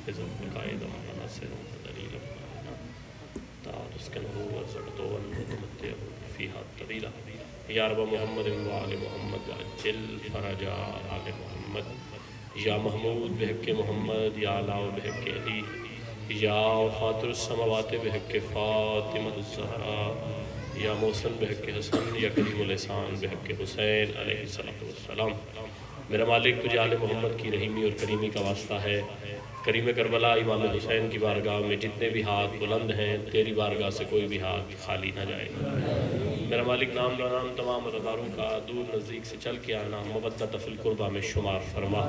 حافظا قائدا وناصرا ودليلا تسكنه وارزقته وتمتعه فيها طويلا یا رب محمد وآل محمد عجل فرجا آل محمد یا محمود بحق محمد یا علا بحق علی یا فاطر السماوات بحق فاطمہ الزہرا یا محسن بحق حسن یا کریم الحسان بحق حسین علیہ السلام۔ میرا مالک تجھے آل محمد کی رحیمی اور کریمی کا واسطہ ہے، کریم کربلا امام حسین کی بارگاہ میں جتنے بھی ہاتھ بلند ہیں تیری بارگاہ سے کوئی بھی ہاتھ خالی نہ جائے۔ میرا مالک نام نام تمام عزاداروں کا دور نزدیک سے چل کے آنا مودت فی القربہ میں شمار فرما۔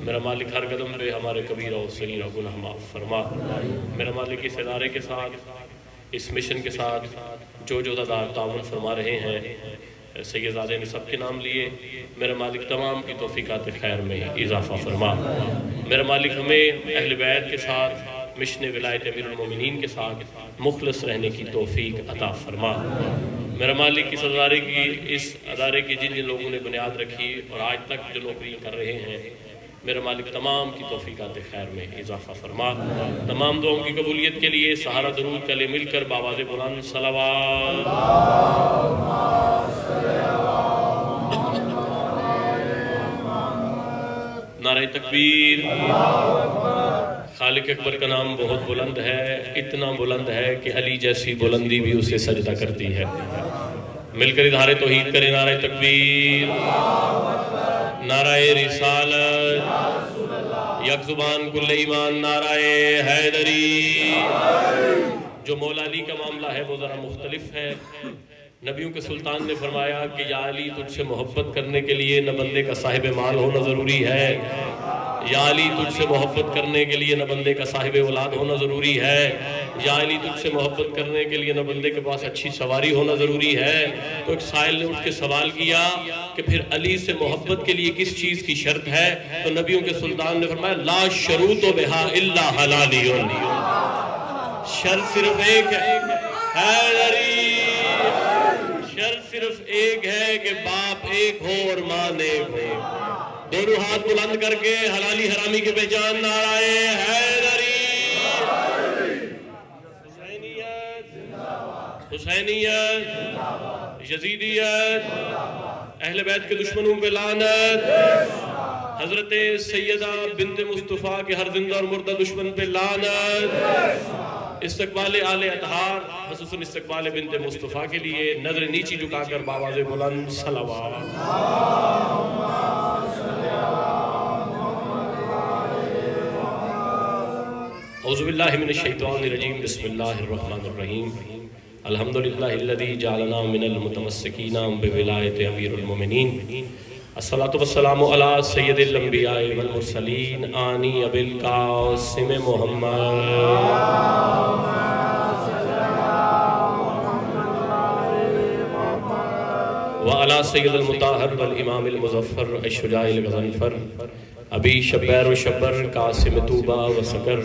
میرا مالک ہر قدم پہ ہمارے کبیرہ و صغیرہ گناہ معاف فرما۔ میرا مالک اس ادارے کے ساتھ، اس مشن کے ساتھ جو عہدیدار تعاون فرما رہے ہیں سیدزادے نے سب کے نام لیے، میرا مالک تمام کی توفیقات خیر میں اضافہ فرما۔ میرا مالک ہمیں اہل بیت کے ساتھ مشن ولایت امیر المومنین کے ساتھ مخلص رہنے کی توفیق عطا فرما۔ میرا مالک اس ادارے کی جن لوگوں نے بنیاد رکھی اور آج تک جو نوکری کر رہے ہیں، میرا مالک تمام کی توفیقات خیر میں اضافہ فرما۔ تمام دعاؤں کی قبولیت کے لیے سہارا درود کلے مل کر باواز بلند صلوات۔ نعرہ تکبیر۔ خالق اکبر کا نام بہت بلند ہے، اتنا بلند ہے کہ علی جیسی بلندی بھی اسے سجدہ کرتی ہے۔ مل کر اظہار توحید کریں، نعرہ تکبیر، نعرہ رسالت، یک زبان کل ایمان، نعرہ حیدری۔ جو مولا علی کا معاملہ ہے وہ ذرا مختلف ہے۔ نبیوں کے سلطان نے فرمایا کہ یا علی تجھ سے محبت کرنے کے لیے نہ بندے کا صاحب مال ہونا ضروری ہے، یا علی تجھ سے محبت کرنے کے لیے نہ بندے کا صاحب اولاد ہونا ضروری ہے، یا علی تجھ سے محبت کرنے کے لیے نہ بندے کے پاس اچھی سواری ہونا ضروری ہے۔ تو ایک سائل نے اٹھ کے سوال کیا کہ پھر علی سے محبت کے لیے کس چیز کی شرط ہے؟ تو نبیوں کے سلطان نے فرمایا لا شروط بہا الا حلالی، شرط صرف ایک ہے، حیدری، شرط صرف ایک ہے کہ باپ ایک ہو اور ماں نیک ہو۔ دونوں ہاتھ بلند کر کے حلالی حرامی کے پہچان، نعرہ حیدری۔ حسینیت، حسینیت، یزیدیت، اہل بیت کے دشمنوں پہ لعنت، حضرت سیدہ بنت مصطفیٰ کے ہر زندہ اور مردہ دشمن پہ لعنت، استقبال آل اطہار خصوصاً استقبال بنت مصطفیٰ کے لیے نظر نیچی جھکا کر باواز بلند صلوات۔ اعوذ باللہ من الشیطان الرجیم، بسم اللہ الرحمن الرحیم۔ الحمدللہ الذی جعلنا من المتمسکین بولایت امیر المومنین، الصلاۃ والسلام علی سید الانبیاء والمرسلین آنی ابی القاسم محمد وعلی سید المطہر والامام المظفر الشجاع الغضنفر ابی شبیر و شبر قاسم طوبہ و سکر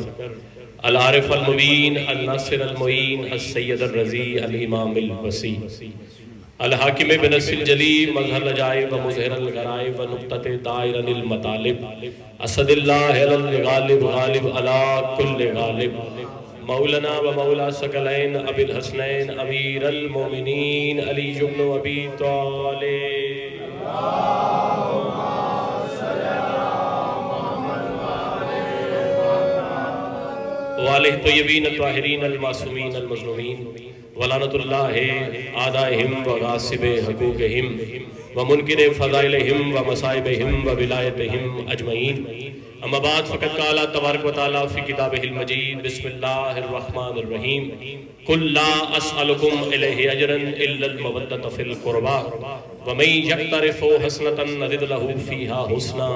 العارف المبین الناصر المعین السید الرضی الامام الوسیع الحاکم بنص الجلی مظہر العجائب و مظہر الغرائب و نقطۃ دائر المطالب اسد اللہ الغالب غالب علی کل غالب مولانا و مولا ثقلین ابی الحسنین امیر المومنین علی بن ابی طالب۔ وآلہ طیبین الطاہرین المعصومین المظلومین ولعنت اللہ اعدائہم و غاصب حقوقہم و منکر فضائلہم و مصائبہم و ولایتہم اجمعین۔ اما بعد فقد قال تبارک و تعالی فی کتابہ المجید بسم اللہ الرحمن الرحیم قل لا اسألکم الیہ اجرا الا المودۃ فی القربى ومن یقترف حسنۃ نزد لہ فیہا حسنا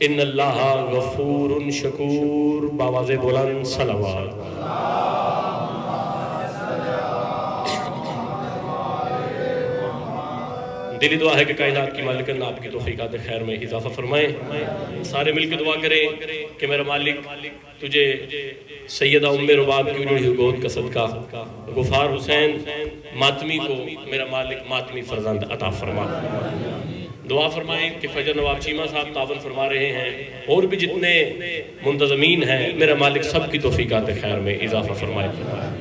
ان اللہ غفور شکور۔ باواز بلند صلوات۔ دلی دعا ہے کہ کائنات کی مالکن آپ کی توفیقات خیر میں اضافہ فرمائیں۔ سارے مل کے دعا کریں کہ میرا مالک تجھے سیدہ ام رباب کی اجڑی ہوئی گود کا صدقہ غفار حسین ماتمی کو میرا مالک ماتمی فرزند عطا فرما۔ دعا فرمائیں کہ فجر نواب چیمہ صاحب تعاون فرما رہے ہیں، اور بھی جتنے منتظمین ہیں، میرا مالک سب کی توفیقات خیر میں اضافہ فرمائے۔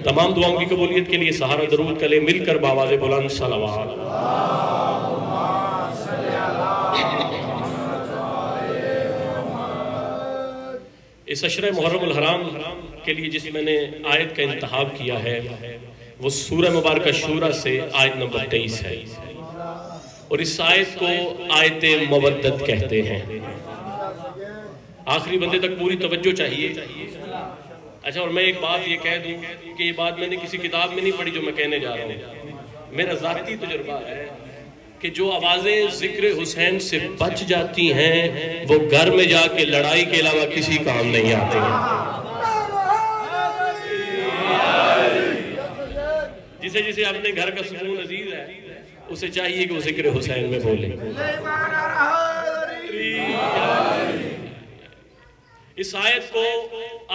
تمام دعاؤں کی قبولیت کے لیے سہارا درود کریں مل کر بآواز بلند صلوات۔ اس عشرہ محرم الحرام کے لیے جس میں نے آیت کا انتخاب کیا ہے وہ سورہ مبارکہ شورى سے آیت نمبر 23 ہے، اور اس آیت کو آیت مودت کہتے ہیں۔ آخری بندے تک پوری توجہ چاہیے۔ اچھا، اور میں ایک بات یہ کہہ دوں کہ یہ بات میں نے کسی کتاب میں نہیں پڑھی جو میں کہنے جا رہا ہوں، میرا ذاتی تجربہ ہے کہ جو آوازیں ذکر حسین سے بچ جاتی ہیں وہ گھر میں جا کے لڑائی کے علاوہ کسی کام نہیں آتے ہیں۔ جسے اپنے گھر کا سکون عزیز ہے اسے چاہیے کہ وہ ذکر حسین میں بولے۔ اس آیت کو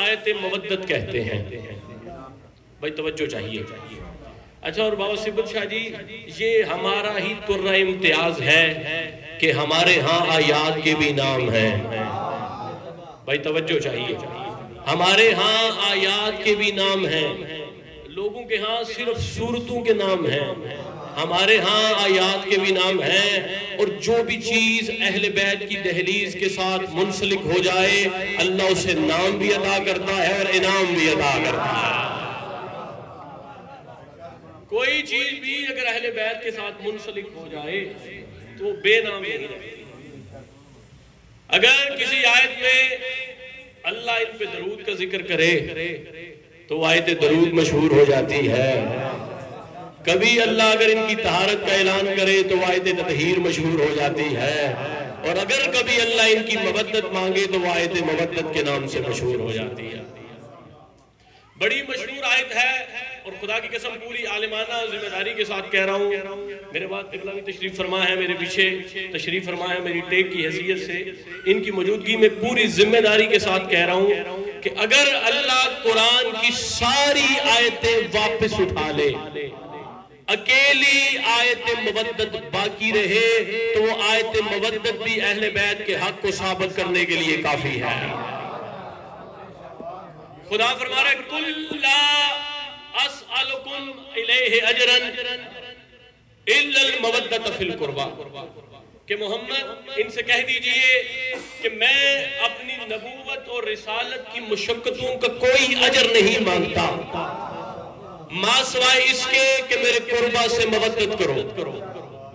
آیت مودت کہتے ہیں، بھائی توجہ چاہیے۔ اچھا، اور بابا صبت شاہ جی، یہ ہمارا ہی ترہ امتیاز ہے کہ ہمارے ہاں آیات کے بھی نام ہیں، بھائی توجہ چاہیے۔ ہمارے ہاں آیات کے بھی نام ہیں، لوگوں کے ہاں صرف سورتوں کے نام ہیں، ہمارے ہاں آیات کے بھی نام ہیں، اور جو بھی چیز اہل بیت کی دہلیز کے ساتھ منسلک ہو جائے اللہ اسے نام بھی عطا کرتا ہے اور انعام بھی عطا کرتا ہے۔ کوئی چیز بھی اگر اہل بیت کے ساتھ منسلک ہو جائے تو بے نام نہیں رہتی۔ اگر کسی آیت میں اللہ ان پہ درود کا ذکر کرے تو آیت درود مشہور ہو جاتی ہے، کبھی اللہ اگر ان کی طہارت کا اعلان کرے تو آیت تطہیر مشہور ہو جاتی ہے، اور اگر کبھی اللہ ان کی مودت مانگے تو وہ آیت مودت کے نام سے مشہور ہو جاتی ہے۔ بڑی مشہور آیت ہے، اور خدا کی قسم پوری عالمانہ ذمہ داری کے ساتھ کہہ رہا ہوں، میرے بعد قبلہ بھی تشریف فرما ہے، میرے پیچھے تشریف فرما ہے، میری ٹیک کی حیثیت سے ان کی موجودگی میں پوری ذمہ داری کے ساتھ کہہ رہا ہوں کہ اگر اللہ قرآن کی ساری آیتیں واپس اٹھا لے، اکیلی آیت مودت باقی رہے تو وہ آیت مودت بھی اہل بیت کے حق کو ثابت کرنے کے لیے کافی ہے۔ خدا فرما رہا ہے قُلْ لَا أَسْأَلُكُمْ إِلَيْهِ أَجْرًا إِلَّا الْمَوَدَّةَ فِي الْقُرْبَى، کہ محمد ان سے کہہ دیجئے کہ میں اپنی نبوت اور رسالت کی مشقتوں کا کوئی اجر نہیں مانگتا ماں سوائے اس کے کہ میرے قربہ سے مودت کرو۔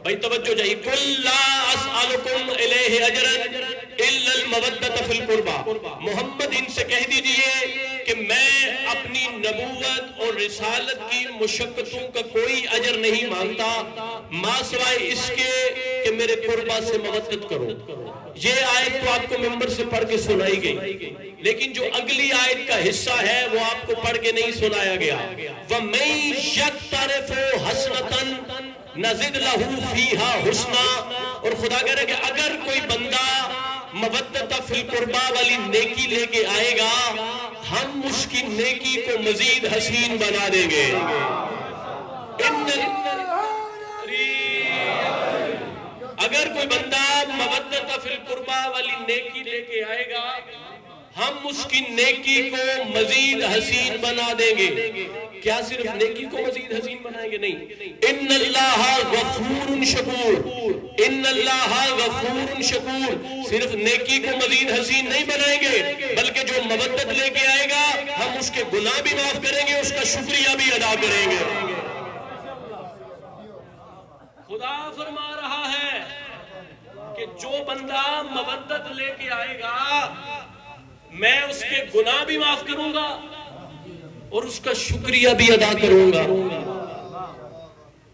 بھائی توجہ چاہیے، قُلْ لَا أَسْأَلُكُمْ إِلَيْهِ أَجْرًا إِلَّا الْمَوَدَّةَ فِي الْقُرْبَى، محمد ان سے کہہ دیجئے کہ میں اپنی نبوت اور رسالت کی مشقتوں کا کوئی اجر نہیں مانگتا ماں سوائے اس کے کہ میرے قربہ سے مودت کرو۔ یہ آیت تو آپ کو ممبر سے پڑھ کے سنائی گئی، لیکن جو اگلی آیت کا حصہ ہے وہ آپ کو پڑھ کے نہیں سنایا گیا۔ وَمَن يَقْتَرِفُ حَسْنَةً نَزِدْ لَهُ فِيهَا حُسْنًا، اور خدا کہہ رہا ہے کہ اگر کوئی بندہ مودۃ فی القربہ والی نیکی لے کے آئے گا ہم اس کی نیکی کو مزید حسین بنا دیں گے۔ اگر کوئی بندہ مودۃ فی القربہ والی نیکی لے کے آئے گا ہم اس کی نیکی کو مزید حسین بنا دیں گے۔ کیا صرف نیکی کو مزید حسین بنائیں گے؟ نہیں، ان اللہ غفور شکور، ان اللہ غفور شکور، صرف نیکی کو مزید حسین نہیں بنائیں گے بلکہ جو مودت لے کے آئے گا ہم اس کے گناہ بھی معاف کریں گے، اس کا شکریہ بھی ادا کریں گے۔ خدا فرما رہا ہے کہ جو بندہ مودت لے کے آئے گا میں اس کے گناہ بھی معاف کروں گا اور اس کا شکریہ بھی ادا کروں گا۔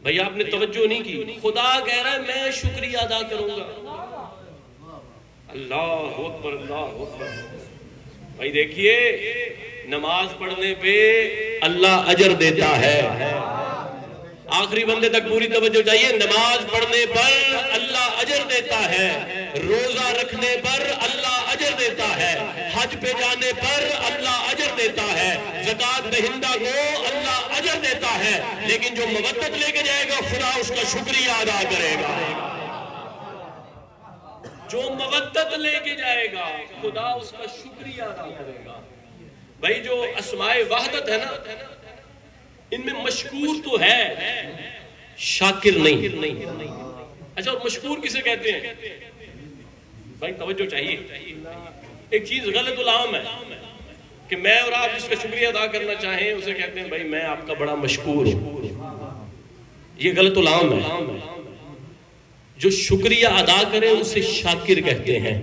بھئی آپ نے توجہ نہیں کی، خدا کہہ رہا ہے میں شکریہ ادا کروں گا۔ اللہ اکبر، اللہ اکبر۔ بھئی دیکھیے، نماز پڑھنے پہ اللہ اجر دیتا ہے، آخری بندے تک پوری توجہ چاہیے، نماز پڑھنے پر اللہ اجر دیتا ہے، روزہ رکھنے پر اللہ اجر دیتا ہے، حج پہ جانے پر اللہ اجر دیتا ہے، زکوٰۃ دہندہ کو اللہ اجر دیتا ہے، لیکن جو مودت لے کے جائے گا خدا اس کا شکریہ ادا کرے گا۔ جو مودت لے کے جائے گا خدا اس کا شکریہ ادا کرے گا. بھائی جو اسماء وحدت ہے نا ان میں مشکور تو ہے شاکر نہیں. اچھا اور مشکور کسے کہتے ہیں؟ بھائی توجہ چاہیے. ایک چیز غلط العام ہے کہ میں اور آپ جس کا شکریہ ادا کرنا چاہیں اسے کہتے ہیں بھائی میں آپ کا بڑا مشکور ہوں. یہ غلط العام ہے. جو شکریہ ادا کرے اسے شاکر کہتے ہیں.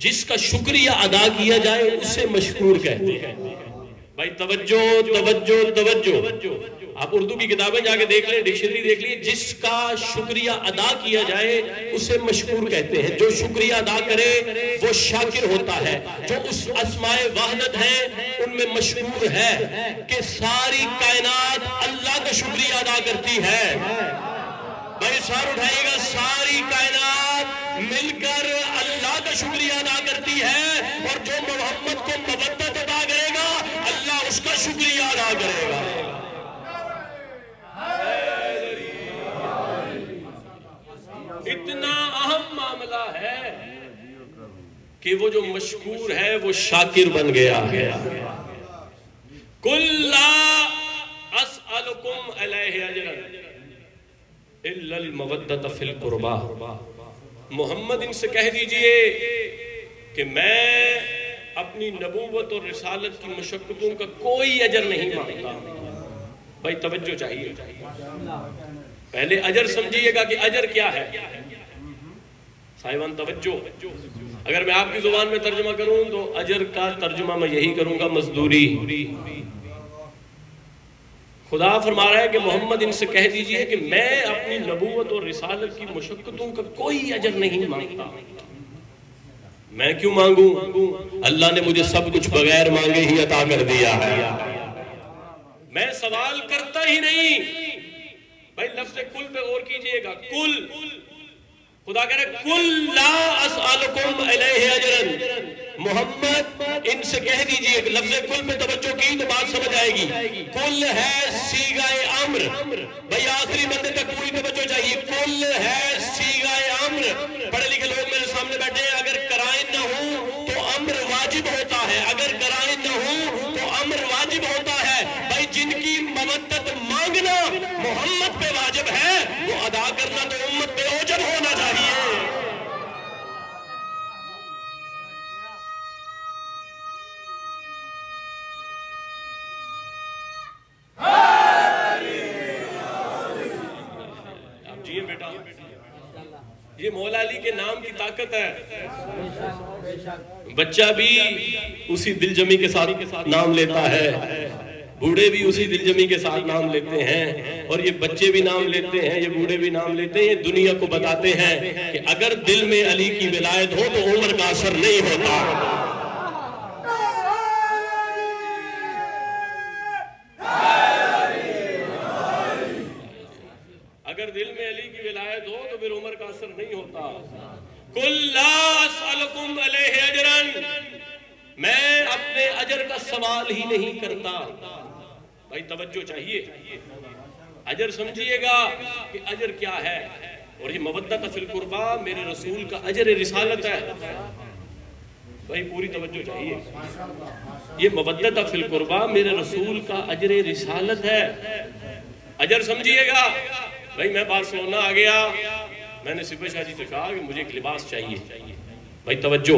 جس کا شکریہ ادا کیا جائے اسے مشکور کہتے ہیں. بھائی توجہ توجہ توجہ. آپ اردو کی کتابیں جا کے دیکھ لیں, ڈکشنری دیکھ لیے. جس کا شکریہ ادا کیا جائے اسے مشکور کہتے ہیں. جو شکریہ ادا کرے وہ شاکر ہوتا ہے. جو اس اسماء وحدت ہیں ان میں مشکور ہے کہ ساری کائنات اللہ کا شکریہ ادا کرتی ہے. بھائی سار اٹھائیے گا. ساری کائنات مل کر اللہ کا شکریہ ادا کرتی ہے, اور جو محمد کو مودت ادا کرے گا اللہ اس کا شکریہ ادا کرے گا. اتنا اہم معاملہ ہے کہ وہ جو مشکور ہے وہ شاکر بن گیا ہے. قُلْ لَا أَسْأَلُكُمْ عَلَيْهِ أَجْرًا إِلَّا الْمَوَدَّةَ فِي الْقُرْبَى. محمد ان سے کہہ دیجئے کہ میں اپنی نبوت اور رسالت کی مشقتوں کا کوئی اجر نہیں مانگتا. بھائی توجہ چاہیے. پہلے اجر سمجھیے گا کہ اجر کیا ہے. صاحبان توجہ. اگر میں آپ کی زبان میں ترجمہ کروں تو اجر کا ترجمہ میں یہی کروں گا, مزدوری. خدا فرما رہا ہے کہ محمد ان سے کہہ دیجئے کہ میں اپنی نبوت اور رسالت کی مشقتوں کا کوئی اجر نہیں مانگتا. میں کیوں مانگوں؟ اللہ نے مجھے سب کچھ بغیر مانگے ہی عطا کر دیا ہے. میں سوال کرتا ہی نہیں. بھائی لفظ کل پہ غور کیجئے گا. کل, خدا کہہ رہا ہے کل لا اسألکم علیہ اجرا. محمد ان سے کہہ دیجئے کہ لفظ کل پہ توجہ کی تو بات سمجھ آئے گی. کل ہے صیغہ امر. بھائی آخری بندے تک پوری توجہ چاہیے. کل ہے صیغہ امر. پڑھے لکھے لوگ میرے سامنے بیٹھے ہیں. اگر قرائن نہ ہوں تو امر واجب ہوتا ہے. اگر قرائن نہ ہوں تو امر واجب ہوتا ہے. بھائی جن کی مودت مانگنا محمد پہ واجب ہے وہ ادا کرنا تو امت پہ اوجب ہونا چاہیے. آپ جیئے بیٹا, یہ مولا علی کے نام کی طاقت ہے. بچہ بھی اسی دل جمی کے ساتھ نام لیتا ہے, بوڑھے بھی اسی دل جمی کے ساتھ نام لیتے ہیں, اور یہ بچے بھی نام لیتے ہیں, یہ بوڑھے بھی نام لیتے ہیں. یہ دنیا کو بتاتے ہیں کہ اگر دل میں علی کی ولایت ہو تو عمر کا اثر نہیں ہوتا. اگر دل میں علی کی ولایت ہو تو پھر عمر کا اثر نہیں ہوتا. قُلْ لَا أَسْأَلُكُمْ عَلَيْهِ أَجْرًا. میں اپنے اجر کا سوال ہی نہیں کرتا. بھائی توجہ چاہیے. اجر سمجھیے گا کہ اجر کیا ہے. اور یہ مودت فی القربا میرے رسول کا اجر رسالت ہے. بھائی پوری توجہ چاہیے. یہ مودت فی القربا میرے رسول کا اجر رسالت ہے. اجر سمجھیے گا. بھائی میں بارسلونا آ گیا, میں نے سپہ شاہ جی سے کہا کہ مجھے ایک لباس چاہیے. بھائی توجہ.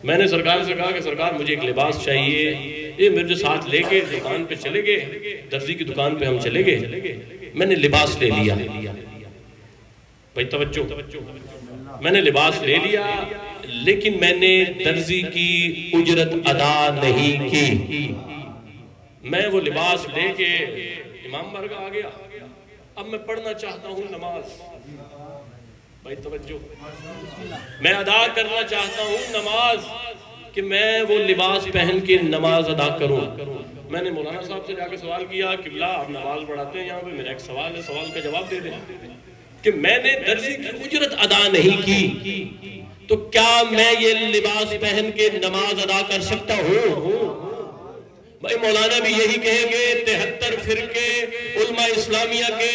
میں نے سرکار سے کہا کہ سرکار مجھے ایک لباس چاہیے. یہ میرے ساتھ لے کے دکان پہ چلے گئے, درزی کی دکان پہ ہم چلے گئے. میں نے لباس لے لیا. بھائی توجہ. میں نے لباس لے لیا لیکن میں نے درزی کی اجرت ادا نہیں کی. میں وہ لباس لے کے امام بارگاہ آ گیا. اب میں پڑھنا چاہتا ہوں نماز. بھائی توجہ. میں ادا کرنا چاہتا ہوں نماز کہ میں وہ لباس پہن کے نماز ادا کروں. میں نے مولانا صاحب سے جا کے سوال کیا کہ قبلہ آپ نماز پڑھاتے ہیں یہاں پہ, میرا ایک سوال ہے, سوال کا جواب دے دیں. کہ میں نے درزی کی اجرت ادا نہیں کی تو کیا میں یہ لباس پہن کے نماز ادا کر سکتا ہوں؟ بھائی مولانا بھی یہی کہیں گے. 73 فرقے علماء اسلامیہ کے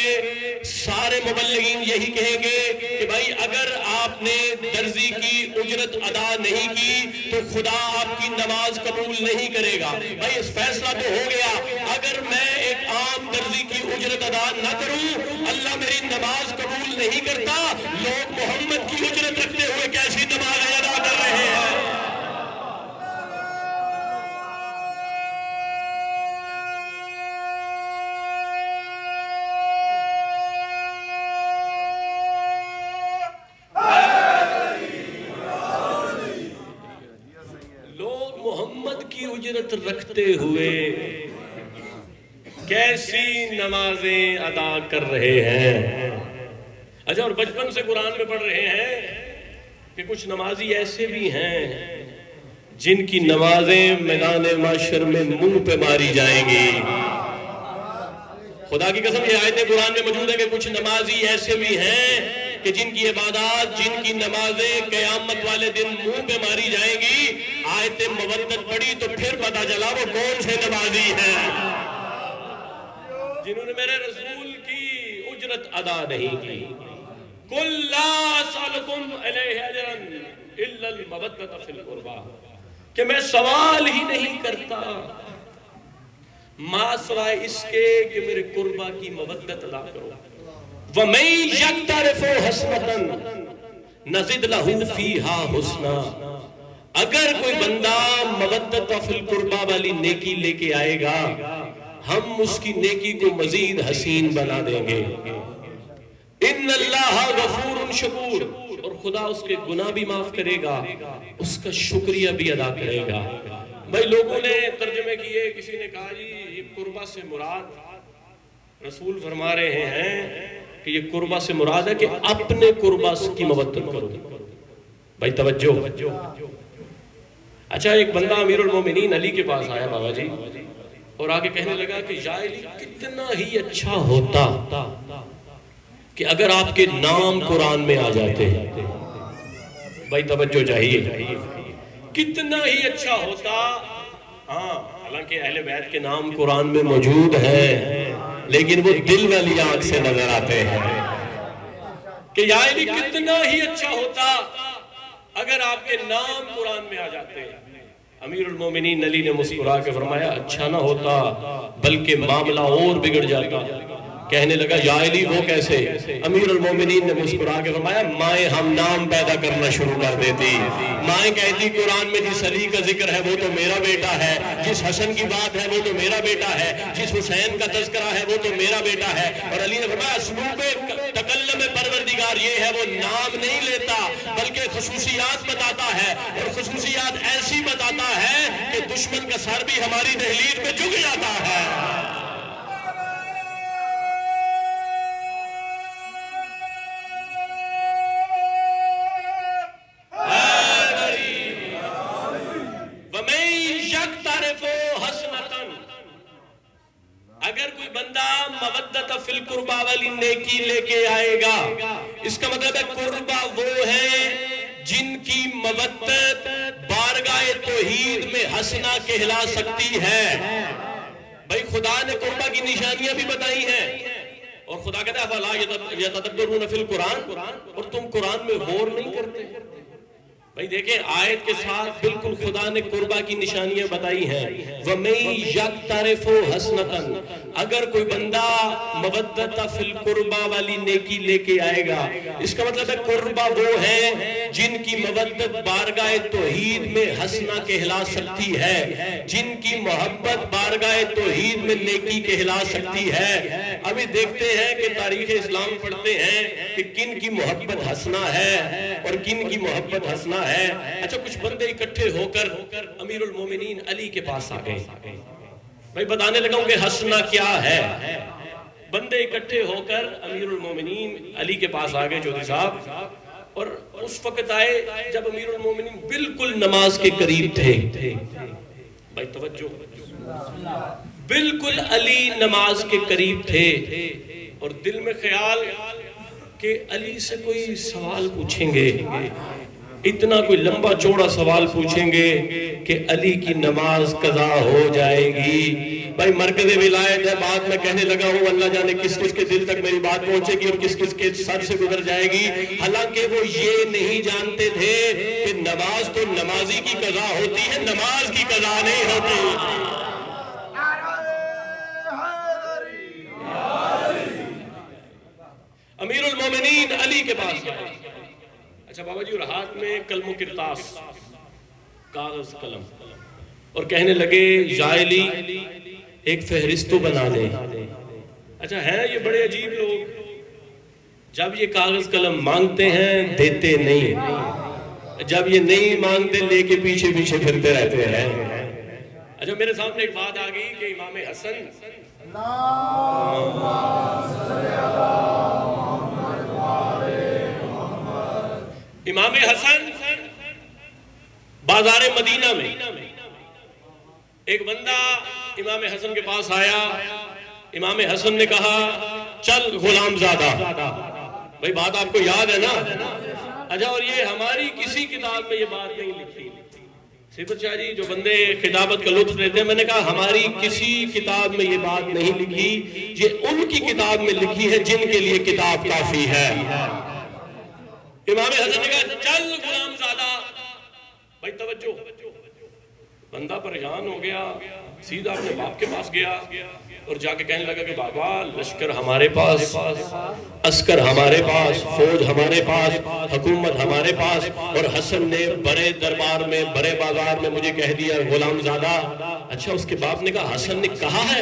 سارے مبلغین یہی کہیں گے کہ بھائی اگر آپ نے درزی کی اجرت ادا نہیں کی تو خدا آپ کی نماز قبول نہیں کرے گا۔ بھائی اس فیصلہ تو ہو گیا، اگر میں ایک عام درزی کی اجرت ادا نہ کروں اللہ میری نماز قبول نہیں کرتا۔ لوگ محمد کی اجرت رکھتے ہوئے کیسی نماز ادا کر رہے ہیں؟ اجرت رکھتے ہوئے کیسی نمازیں ادا کر رہے ہیں۔ اچھا، اور بچپن سے قرآن میں پڑھ رہے ہیں کہ کچھ نمازی ایسے بھی ہیں جن کی نمازیں میدان محشر میں منہ پہ ماری جائیں گی۔ خدا کی قسم یہ آیت قرآن میں موجود ہے کہ کچھ نمازی ایسے بھی ہیں کہ جن کی عبادات، جن کی نمازیں قیامت والے دن منہ پہ ماری جائیں گی۔ آیت مودت پڑھی تو پھر پتا چلا وہ کون سے نمازی ہیں جنہوں نے میرے رسول کی اجرت ادا نہیں کی۔ قُلْ لَا أَسْأَلُكُمْ عَلَيْهِ أَجْرًا إِلَّا الْمَوَدَّةَ فِي الْقُرْبَى، کہ میں سوال ہی نہیں کرتا ماں سوائے اس کے کہ میرے قربہ کی مودت ادا کرو۔ وَمَن يَقْتَرِفُ حَسْنَةً نَزِدْ لَهُ فِيهَا حُسْنًا، اگر کوئی بندہ مودت فی القربہ والی نیکی لے کے آئے گا ہم اس کی نیکی کو مزید حسین بنا دیں گے۔ ان اللہ غفور شکور، اور خدا اس کے گناہ بھی معاف کرے گا، اس کا شکریہ بھی ادا کرے گا۔ بھائی لوگوں نے ترجمے کیے، کسی نے کہا جی یہ قربہ سے مراد، رسول فرما رہے ہیں کہ یہ قربہ سے مراد ہے کہ اپنے قربہ کی مودت کرو۔ بھائی توجہ۔ اچھا، ایک بندہ امیر المومنین علی کے پاس آیا بابا جی، اور آگے کہنے لگا کہ یا علی کتنا ہی اچھا ہوتا کہ اگر آپ کے نام قرآن میں آ جاتے ہیں۔ بھائی توجہ چاہیے، کتنا ہی اچھا ہوتا۔ ہاں، حالانکہ اہل بیت کے نام قرآن میں موجود ہیں لیکن وہ دل والی آنکھ سے نظر آتے ہیں کہ یا علی کتنا ہی اچھا ہوتا اگر آپ کے نام قرآن میں آ جاتے ہیں۔ امیر المومنین علی نے مسکرا کے فرمایا اچھا نہ ہوتا بلکہ معاملہ اور بگڑ جاتا۔ کہنے لگا یا علی وہ کیسے؟ امیر المومنین نے مسکرا کے فرمایا مائیں ہم نام پیدا کرنا شروع کر دیتی، مائیں کہتی قرآن میں جس علی کا ذکر ہے وہ تو میرا بیٹا ہے، جس حسن کی بات ہے وہ تو میرا بیٹا ہے، جس حسین کا تذکرہ ہے وہ تو میرا بیٹا ہے۔ اور علی نے فرمایا اسلوب تکلم پروردگار یہ ہے وہ نام نہیں لیتا بلکہ خصوصیات بتاتا ہے، اور خصوصیات ایسی بتاتا ہے کہ دشمن کا سر بھی ہماری دہلیز پہ جھک جاتا ہے۔ اگر کوئی بندہ مودت فی القربہ والی نیکی لے کے آئے گا، اس کا مطلب ہے قربہ وہ ہیں جن کی مودت بارگاہ توحید میں حسنہ کہلا سکتی ہے۔ بھائی خدا نے قربہ کی نشانیاں بھی بتائی ہیں، اور خدا کہتا ہے فَلَا يَتَدَبَّرُونَ فِي الْقُرْآنِ، اور تم قرآن میں غور نہیں کرتے۔ بھائی دیکھیں آیت کے ساتھ بالکل خدا نے قربہ کی نشانیاں بتائی ہیں۔ وَمَن يَقْتَرِفُ حَسْنَةً، اگر کوئی بندہ مودت فی القربہ والی نیکی لے کے آئے گا، اس کا مطلب ہے قربہ وہ ہیں جن کی مودت بارگاہ توحید میں حسنہ کہلا سکتی ہے، جن کی محبت بارگاہ توحید میں نیکی کہلا سکتی ہے۔ ابھی دیکھتے ہیں کہ تاریخ اسلام پڑھتے ہیں کہ کن کی محبت حسنہ ہے اور کن کی محبت حسنہ ہے۔ اچھا، کچھ بندے اکٹھے ہو کر امیر المومنین علی کے پاس آ گئے۔ بھائی بتانے لگا ہوں کہ حسنہ کیا ہے۔ بندے اکٹھے ہو کر امیر المومنین علی کے پاس آ گئے چودھری صاحب، اور اس وقت آئے جب امیر المومنین بالکل نماز کے قریب تھے۔ بھائی توجہ، بالکل علی نماز کے قریب تھے، اور دل میں خیال کہ علی سے کوئی سوال پوچھیں گے۔ اتنا کوئی لمبا چوڑا سوال پوچھیں گے کہ علی کی نماز قضا ہو جائے گی. بھائی مرکز ولایت ہے، بات میں کہنے لگا ہوں، اللہ جانے کس کس کے دل تک میری بات پہنچے گی اور کس کس کے سر سے گزر جائے گی. حالانکہ وہ یہ نہیں جانتے تھے کہ نماز تو نمازی کی قضا ہوتی ہے، نماز کی قضا نہیں ہوتی. امیر المومنین علی کے پاس آئے. اچھا بابا جی، اور ہاتھ میں قلم و کرتاس، کاغذ قلم، اور کہنے لگے یا علی ایک فہرست تو بنا دیں. اچھا ہیں یہ بڑے عجیب لوگ، جب یہ کاغذ قلم مانگتے ہیں دیتے نہیں، جب یہ نہیں مانگتے لے کے پیچھے پیچھے پھرتے رہتے ہیں. اچھا میرے سامنے ایک بات آ گئی کہ امام حسن امام حسن بازار مدینہ میں ایک بندہ امام حسن کے پاس آیا. امام حسن نے کہا چل غلام زادہ. بھئی بات آپ کو یاد ہے نا؟ اچھا اور یہ ہماری کسی کتاب میں یہ بات نہیں لکھی. صفت شاہ جی جو بندے خطابت کا لطف لیتے ہیں، میں نے کہا ہماری کسی کتاب میں یہ بات نہیں لکھی، یہ ان کی کتاب میں لکھی ہے جن کے لیے کتاب کافی ہے. امام حسن نے کہا چل غلام زادہ. بھائی توجہ، بندہ پریشان ہو گیا، سیدھا اپنے باپ کے پاس گیا اور جا کے کہنے لگا کہ بابا لشکر ہمارے پاس، عسکر ہمارے پاس، فوج ہمارے پاس، حکومت ہمارے پاس، اور حسن نے بڑے دربار میں بڑے بازار میں مجھے کہہ دیا غلام زادہ. اچھا اس کے باپ نے کہا حسن نے کہا ہے؟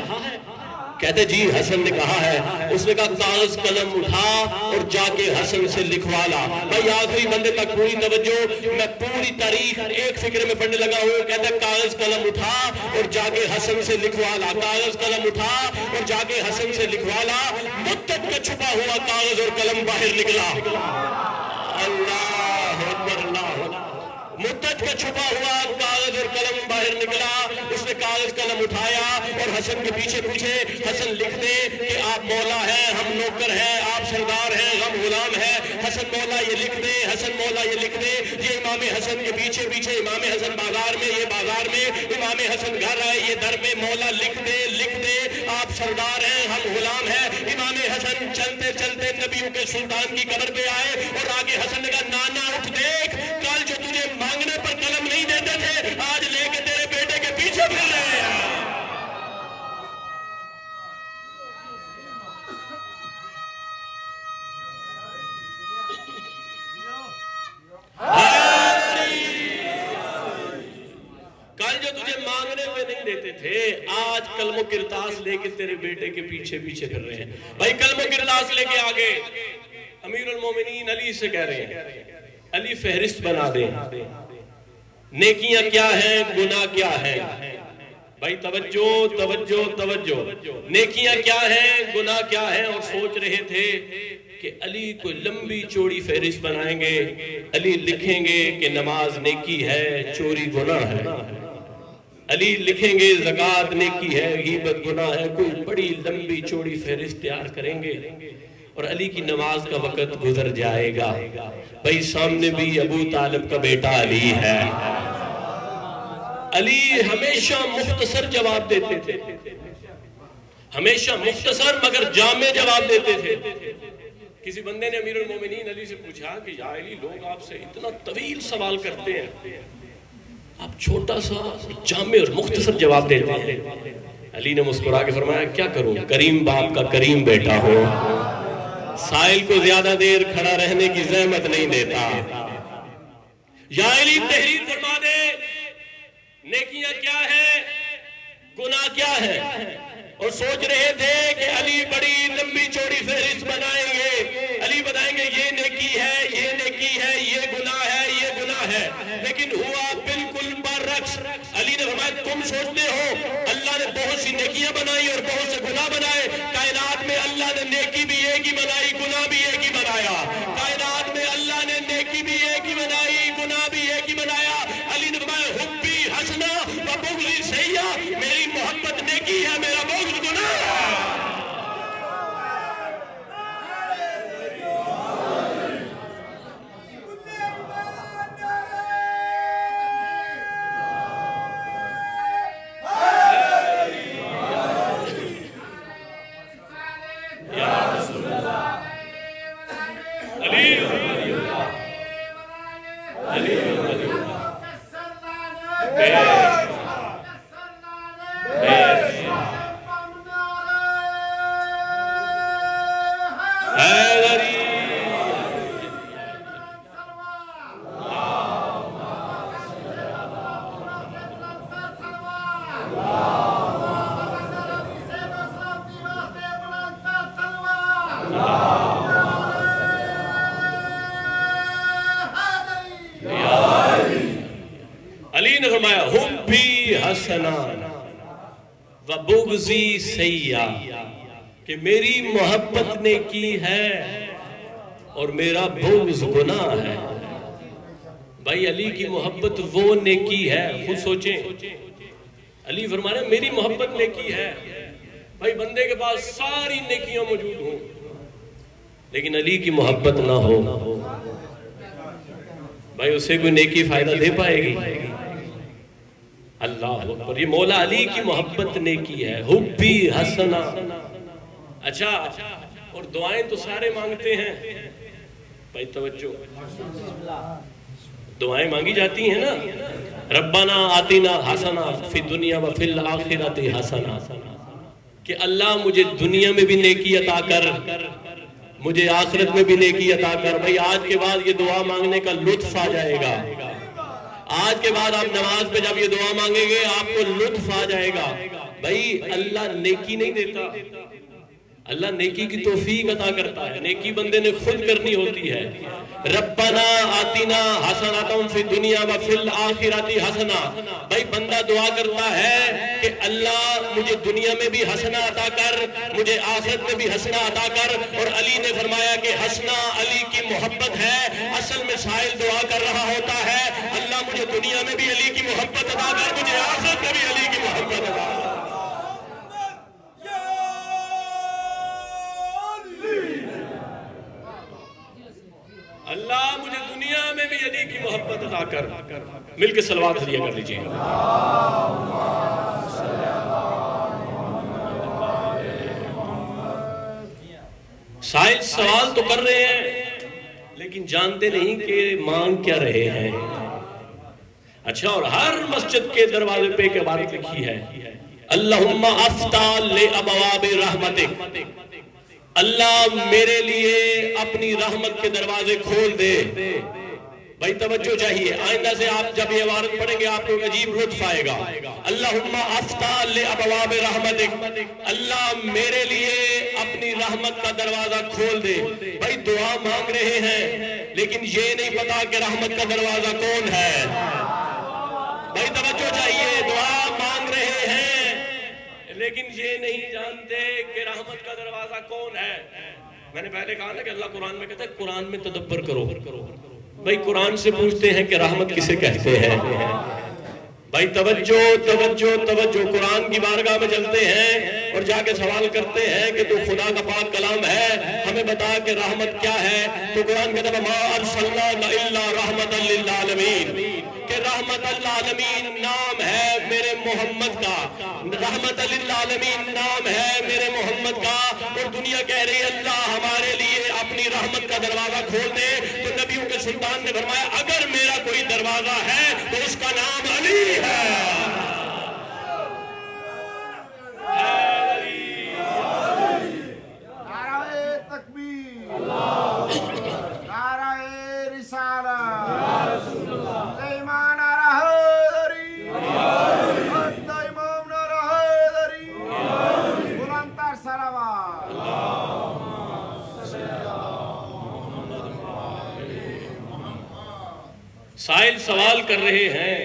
کہتے جی حسن نے کہا ہے. اس نے کہا کاغذ قلم اٹھا اور جا کے حسن سے لکھوا لا. بھائی آخری بندے تک پوری توجہ، میں پوری تاریخ ایک فکر میں پڑھنے لگا ہوں. کہتا ہے کاغذ قلم اٹھا اور جا کے حسن سے لکھوا لا. کاغذ قلم اٹھا اور جا کے حسن سے لکھوا لا. مدت کا چھپا ہوا کاغذ اور قلم باہر نکلا. اللہ اکبر، اللہ اکبر. مدت کا چھپا ہوا کاغذ اور قلم باہر نکلا. اس نے کاغذ قلم اٹھایا اور حسن کے پیچھے پوچھے حسن لکھ دے کہ آپ مولا ہیں، ہم نوکر ہیں، آپ سردار ہیں، ہم غلام ہیں. حسن مولا یہ لکھ دے، حسن مولا یہ لکھ دے. یہ امام حسن کے پیچھے پیچھے امام حسن بازار میں، یہ بازار میں امام حسن گھر آئے، یہ در میں مولا لکھ دے، لکھ دے آپ سردار ہیں، ہم غلام ہیں. امام حسن چلتے چلتے نبیوں کے سلطان کی قبر پہ آئے اور آگے حسن نے کہا نانا اٹھ دیکھ، کل جو تجھے مانگنے پر قلم نہیں دیتے تھے آج لے کے تیرے بیٹے کے پیچھے پھر رہے ہیں. کل جو تجھے مانگنے پہ نہیں دیتے تھے آج قلم و کرتاس لے کے تیرے بیٹے کے پیچھے پیچھے پھر رہے ہیں. بھائی قلم و کرتاس لے کے آگے امیر المومنین علی سے کہہ رہے ہیں علی فہرست بنا دیں، نیکیاں کیا ہیں، گناہ کیا ہیں. بھائی توجہ توجہ توجہ، نیکیاں کیا ہیں، گناہ کیا ہیں. اور سوچ رہے تھے کہ علی کوئی لمبی چوڑی فہرست بنائیں گے. علی لکھیں گے کہ نماز نیکی ہے، چوری گناہ ہے. علی لکھیں گے زکوٰۃ نیکی ہے، غیبت گناہ ہے. کوئی بڑی لمبی چوڑی فہرست تیار کریں گے اور علی کی نماز کا وقت گزر جائے گا. بھائی سامنے بھی ابو طالب کا بیٹا علی ہے. علی ہمیشہ مختصر جواب دیتے تھے، ہمیشہ مختصر مگر جامع جواب دیتے تھے. کسی بندے نے امیر المومنین علی سے پوچھا کہ یا علی لوگ آپ سے اتنا طویل سوال کرتے ہیں، آپ چھوٹا سا جامع اور مختصر جواب دیتے ہیں. علی نے مسکرا کے فرمایا کیا کروں، کریم باپ کا کریم بیٹا ہو، سائل کو زیادہ دیر کھڑا رہنے کی زحمت نہیں دیتا. یا علی تحریر فرما دے نیکیاں کیا ہے، گناہ کیا ہے. اور سوچ رہے تھے کہ علی بڑی لمبی چوڑی فہرست بنائیں گے، علی بتائیں گے یہ نیکی ہے، یہ نیکی ہے، یہ گناہ ہے، یہ گناہ ہے. لیکن ہوا بالکل برعکس. علی نے فرمایا تم سوچتے ہو اللہ نے بہت سی نیکیاں بنائی اور بہت سے گناہ بنائے. کائنات میں اللہ نے نیکی بھی ایک ہی بنائی، گناہ بھی ایک ہی بنایا. کائنات میں اللہ نے نیکی بھی ایک ہی بنائی، گناہ بھی ایک ہی بنایا. علی نے فرمایا حبی حسنا و بغضی سیئہ، میری محبت نیکی ہے، میرا بغض گناہ ہے. حبی حسنا و بغضی سیئا، کہ میری محبت نیکی ہے اور میرا بغض گناہ ہے۔ بھائی علی کی محبت وہ نیکی ہے، خود سوچیں، علی فرما رہے ہیں میری محبت نیکی ہے۔ بھائی بندے کے پاس ساری نیکیاں موجود ہوں لیکن علی کی محبت نہ ہو، بھائی اسے کوئی نیکی فائدہ دے پائے گی؟ اللہ اکبر، یہ مولا علی کی محبت نیکی ہے، حبی حسنا۔ اچھا، اور دعائیں تو سارے مانگتے ہیں، بھائی توجہ، دعائیں مانگی جاتی ہیں نا، ربنا آتنا حسنا فی الدنیا و فی الآخرۃ حسنا، کہ اللہ مجھے دنیا میں بھی نیکی عطا کر، مجھے آخرت میں بھی نیکی عطا کر۔ بھائی آج کے بعد یہ دعا مانگنے کا لطف آ جائے گا، آج کے بعد آپ نماز پہ جب یہ دعا مانگیں گے آپ کو لطف آ جائے گا۔ بھائی اللہ نیکی نہیں دیتا، اللہ نیکی کی توفیق عطا کرتا ہے، نیکی بندے نے خود کرنی ہوتی ہے۔ ربنا آتنا حسنۃ فی الدنیا و فی الآخرۃ حسنہ، بھائی بندہ دعا کرتا ہے کہ اللہ مجھے دنیا میں بھی حسنہ عطا کر، مجھے آخرت میں بھی حسنہ عطا کر۔ اور علی نے فرمایا کہ حسنہ علی کی محبت ہے، اصل میں سائل دعا کر رہا ہوتا ہے اللہ مجھے دنیا میں بھی علی کی محبت عطا کر، مجھے آخرت میں بھی علی کی محبت عطا کر۔ اللہ مجھے دنیا میں بھی علی کی محبت عطا کر۔ مل کے صلوات ہدیہ کر لیجئے۔ سائل سوال تو کر رہے ہیں لیکن جانتے نہیں کہ مانگ کیا رہے ہیں۔ اچھا، اور ہر مسجد کے دروازے پہ ایک عبارت لکھی ہے، اللہم افتح لابواب رحمتک، اللہ میرے لیے اپنی رحمت کے دروازے کھول دے۔ بھائی توجہ چاہیے، آئندہ سے آپ جب یہ عبارت پڑھیں گے آپ کو ایک عجیب لطف آئے گا۔ اللہم افتح لابواب رحمتک، اللہ میرے لیے اپنی رحمت کا دروازہ کھول دے۔ بھائی دعا مانگ رہے ہیں لیکن یہ نہیں پتا کہ رحمت کا دروازہ کون ہے۔ بھائی توجہ چاہیے، دعا مانگ رہے ہیں لیکن یہ نہیں جانتے کہ رحمت کا دروازہ کون ہے۔ میں نے پہلے کہا نا کہ اللہ قرآن میں کہتا ہے قرآن میں تدبر کرو۔ بھائی قرآن سے پوچھتے ہیں کہ رحمت کسے کہتے ہیں۔ بھائی توجہ توجہ توجہ، قرآن کی بارگاہ میں چلتے ہیں اور جا کے سوال کرتے ہیں کہ تو خدا کا پاک کلام ہے، ہمیں بتا کہ رحمت کیا ہے۔ تو قرآن کہتا ہے ما ارسلناک الا رحمتا للعالمین، کہ رحمت للعالمین نام ہے میرے محمد کا، رحمت للعالمین نام ہے میرے محمد کا۔ اور دنیا کہہ رہی ہے اللہ ہمارے لیے اپنی رحمت کا دروازہ کھول دے۔ تو نبیوں کے سلطان نے فرمایا اگر میرا کوئی دروازہ ہے تو اس کا نام علی ہے۔ نعرہ تکبیر، نعرہ رسالت، ایمان نعرہ حیدری، امام نعرہ حیدری، بلندتر صلوات۔ سائل سوال کر رہے ہیں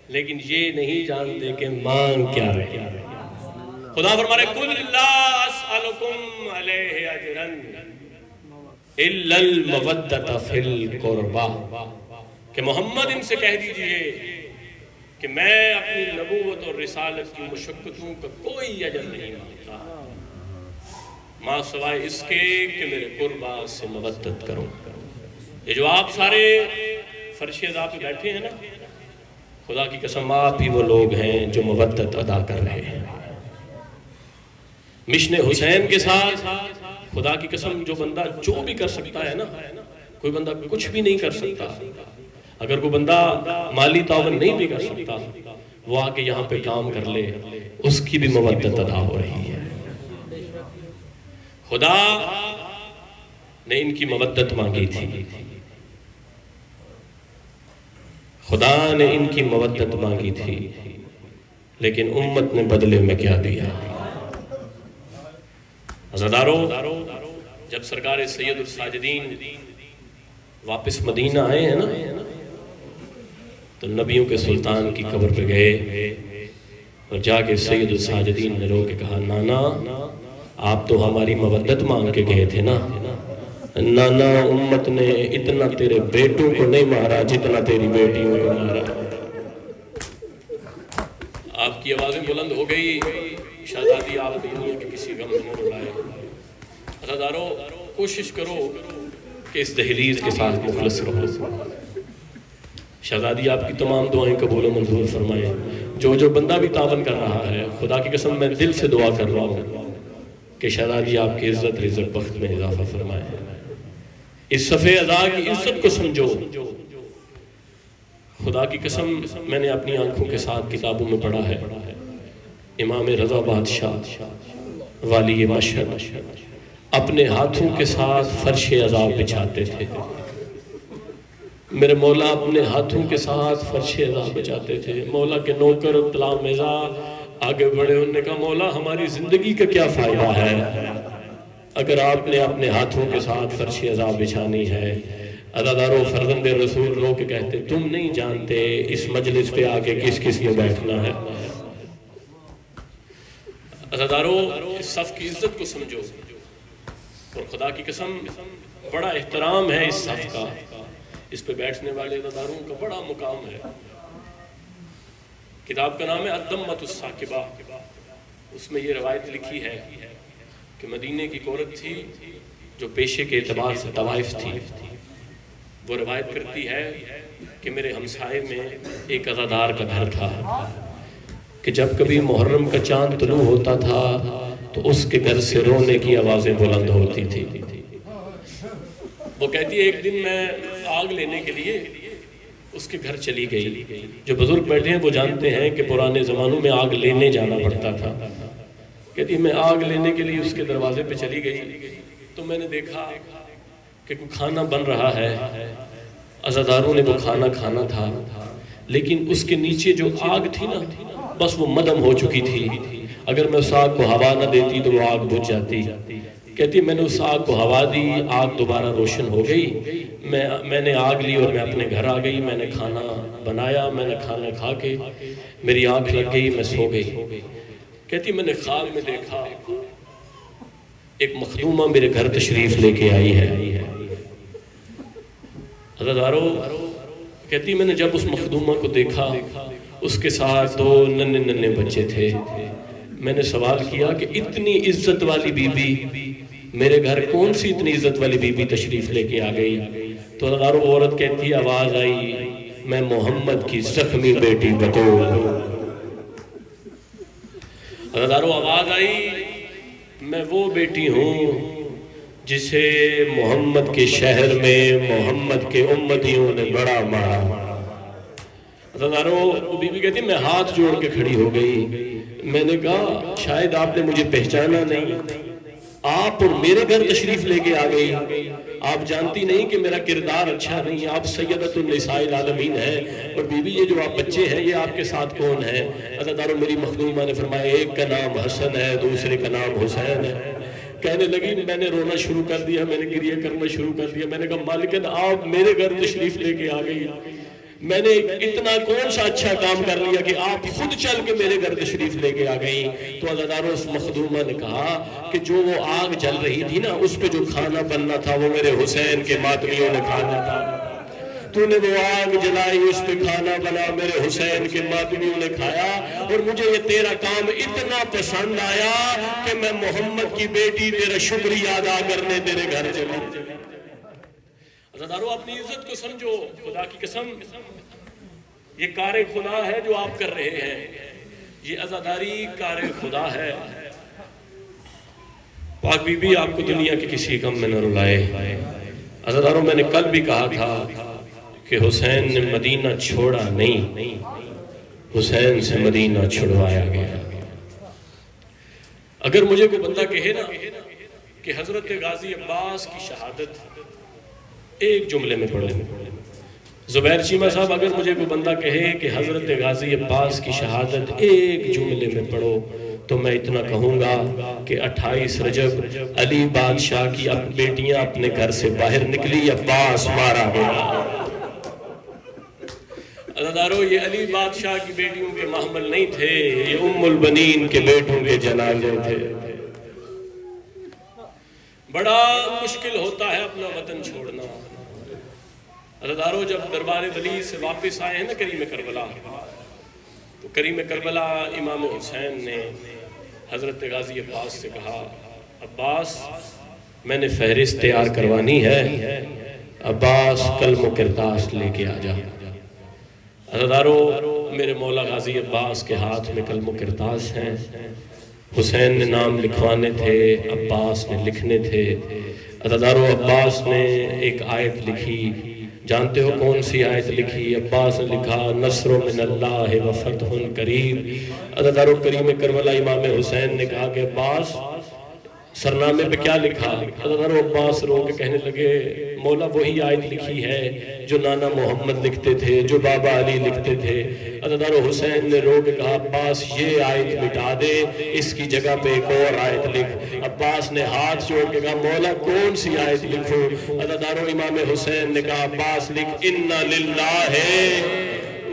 لیکن یہ نہیں جانتے کہ مانگ کیا رہے ہیں۔ خدا فرما رہے قُلْ لَا أَسْأَلُكُمْ عَلَيْهِ أَجْرًا إِلَّا الْمَوَدَّةَ فِي الْقُرْبَى، کہ محمد ان سے کہہ دیجئے کہ میں اپنی نبوت اور رسالت کی مشقتوں کا کوئی اجر نہیں مانگتا ماں سوائے اس کے کہ میرے قربا سے مودت کرو۔ یہ جو آپ سارے فرش ادا پہ بیٹھے ہیں نا، خدا کی قسم آپ ہی وہ لوگ ہیں جو مودت ادا کر رہے ہیں۔ مشن حسین کے ساتھ خدا کی قسم جو بندہ جو بھی کر سکتا ہے نا، کوئی بندہ کچھ بھی نہیں کر سکتا۔ اگر کوئی بندہ مالی تعاون نہیں بھی کر سکتا وہ آ کے یہاں پہ کام کر لے، اس کی بھی مودت ادا ہو رہی ہے۔ خدا نے ان کی مودت مانگی تھی، خدا نے ان کی مودت مانگی تھی، لیکن امت نے بدلے میں کیا دیا؟ عزادارو، جب سرکار سید الساجدین واپس مدینہ آئے ہیں نا، تو نبیوں کے سلطان کی قبر پہ گئے اور جا کے سید الساجدین نے رو کے کہا نانا آپ تو ہماری مودت مانگ کے گئے تھے نا، نانا امت نے اتنا تیرے بیٹوں کو نہیں مارا جتنا تیری بیٹیوں کو مارا۔ آپ کی آوازیں بلند ہو گئی، شہزادی آپ دنیا کے کسی غم میں نہ رلائے۔ عزادارو کوشش کرو کہ اس دہلیز کے ساتھ مخلص رہو۔ شہزادی آپ کی تمام دعائیں قبول و منظور فرمائیں۔ جو بندہ بھی تعاون کر رہا ہے، خدا کی قسم میں دل سے دعا کر رہا ہوں کہ شہزادی آپ کی عزت رزق بخت میں اضافہ فرمائے۔ اس صفحے اعضاء کی عزت کو سمجھو۔ خدا کی قسم میں نے اپنی آنکھوں کے ساتھ کتابوں میں پڑھا ہے، امام رضا بادشاہ والی مشہد اپنے ہاتھوں کے ساتھ فرش عذاب بچھاتے تھے۔ میرے مولا اپنے ہاتھوں کے ساتھ فرش عذاب بچھاتے تھے۔ مولا کے نوکر تلامذہ آگے بڑھے، انہوں نے کہا مولا ہماری زندگی کا کیا فائدہ ہے اگر آپ نے اپنے ہاتھوں کے ساتھ فرش عذاب بچھانی ہے۔ عزادارو فرزند رسول رو کے کہتے تم نہیں جانتے اس مجلس پہ آگے کس کس نے بیٹھنا ہے۔ عزادارو اس صف کی عزت کو سمجھو، اور خدا کی قسم بڑا احترام ہے اس صف کا، اس پہ بیٹھنے والے عزاداروں کا بڑا مقام ہے۔ کتاب کا نام ہے الدمۃ الثاقبہ، اس میں یہ روایت لکھی ہے کہ مدینے کی عورت تھی جو پیشے کے اعتبار سے طوائف تھی۔ وہ روایت کرتی ہے کہ میرے ہمسائے میں ایک عزادار کا گھر تھا کہ جب کبھی محرم کا چاند طلوع ہوتا تھا تو اس کے گھر سے رونے کی آوازیں بلند ہوتی تھی۔ وہ کہتی ہے ایک دن میں آگ لینے کے لیے اس کے گھر چلی گئی۔ جو بزرگ بیٹھے ہیں وہ جانتے ہیں کہ پرانے زمانوں میں آگ لینے جانا پڑتا تھا۔ کہتی میں آگ لینے کے لیے اس کے دروازے پہ چلی گئی تو میں نے دیکھا کہ کوئی کھانا بن رہا ہے، عزاداروں نے وہ کھانا کھانا تھا، لیکن اس کے نیچے جو آگ تھی نا بس وہ مدم ہو چکی تھی۔ اگر میں اس آگ کو ہوا نہ دیتی تو وہ آگ بجھ جاتی۔ کہتی میں نے اس آگ کو ہوا دی، آگ دوبارہ روشن ہو گئی، میں نے آگ لی اور میں اپنے گھر آ گئی، میں نے کھانا بنایا، میں نے کھانا کھا کے میری آنکھ لگ گئی، میں سو گئی۔ کہتی میں نے خواب میں دیکھا ایک مخدومہ میرے گھر تشریف لے کے آئی ہے۔ عزادارو کہتی میں نے جب اس مخدومہ کو دیکھا اس کے ساتھ دو ننھے بچے تھے، میں نے سوال کیا کہ اتنی عزت والی بی بی میرے گھر کون سی اتنی عزت والی بی بی تشریف لے کے آ گئی؟ تو عزادارو عورت کہتی آواز آئی میں محمد کی زخمی بیٹی بطول۔ عزادارو آواز آئی میں وہ بیٹی ہوں جسے محمد کے شہر میں محمد کے امتیوں نے بڑا مارا۔ عزادارو بی بی کہتی میں ہاتھ جوڑ کے کھڑی ہو گئی، میں نے کہا شاید آپ نے مجھے پہچانا نہیں، آپ اور میرے گھر تشریف لے کے آ گئی، آپ جانتی نہیں کہ میرا کردار اچھا نہیں، آپ سیدۃ النساء العالمین ہیں، اور بی بی یہ جو آپ بچے ہیں یہ آپ کے ساتھ کون ہیں؟ عزادارو میری مخدومہ نے فرمایا ایک کا نام حسن ہے دوسرے کا نام حسین ہے۔ کہنے لگی میں نے رونا شروع کر دیا، میں نے گریہ کرنا شروع کر دیا، میں نے کہا مالکن آپ میرے گھر تشریف لے کے آ گئی، میں نے اتنا کون سا اچھا کام کر لیا کہ آپ خود چل کے میرے گھر تشریف لے کے آ گئی؟ تو عزادارو اس مخدومہ نے کہا کہ جو وہ آگ جل رہی تھی نا اس پہ جو کھانا بننا تھا وہ میرے حسین کے ماتمیوں نے کھانا تھا، تو نے وہ آگ جلائی اس پہ کھانا بنا میرے حسین کے ماتمیوں نے کھایا، اور مجھے یہ تیرا کام اتنا پسند آیا کہ میں محمد کی بیٹی تیرا شکریہ ادا کرنے تیرے گھر چلی۔ عزادارو اپنی عزت کو سمجھو، خدا کی قسم یہ کار خدا ہے جو آپ کر رہے ہیں، یہ عزاداری کار خدا ہے۔ پاک بی بی آپ کو دنیا کے کسی غم میں نہ رلائے۔ عزادارو میں نے کل بھی کہا تھا کہ حسین نے مدینہ چھوڑا نہیں، حسین سے مدینہ چھڑوایا گیا۔ اگر مجھے کوئی بندہ کہے نا کہ حضرت غازی عباس کی شہادت ایک جملے میں پڑھو، زبیر چیمہ صاحب اگر مجھے کوئی بندہ کہے کہ حضرت غازی عباس کی شہادت ایک جملے میں پڑھو تو میں اتنا کہوں گا کہ 28 رجب علی بادشاہ کی بیٹیاں اپنے گھر سے باہر نکلی، عباس مارا گیا۔ عزادارو یہ علی بادشاہ کی بیٹیوں کے محمل نہیں تھے، یہ ام البنین کے بیٹوں کے جنازے تھے۔ بڑا مشکل ہوتا ہے اپنا وطن چھوڑنا۔ عزادارو جب دربار ولی سے واپس آئے ہیں نا کریم کربلا، تو کریم کربلا امام حسین نے حضرت غازی عباس سے کہا، عباس میں نے فہرست تیار کروانی ہے، عباس قلم و کرتاس لے کے آ جا۔ عزادارو میرے مولا غازی عباس کے ہاتھ میں قلم و کرتاس ہیں، حسین نے نام لکھوانے تھے، عباس نے لکھنے تھے۔ عزادارو عباس نے ایک آیت لکھی، جانتے ہو کون سی آیت لکھی؟ عباس نے لکھا نصر من اللہ و فتح قریب۔ عزادارو کریم کربلا امام حسین نے کہا کہ عباس سرنامے پہ کیا لکھا؟ عزادارو عباس رو کے کہنے لگے مولا وہی آیت لکھی ہے جو نانا محمد لکھتے تھے، جو بابا علی لکھتے تھے۔ عزادارو حسین نے رو کے کہا عباس یہ آیت مٹا دے، اس کی جگہ پہ ایک اور آیت لکھ۔ عباس نے ہاتھ جوڑ کے کہا مولا کون سی آیت لکھوں؟ عزادارو امام حسین نے کہا عباس لکھ اِنَّا لِلَّهِ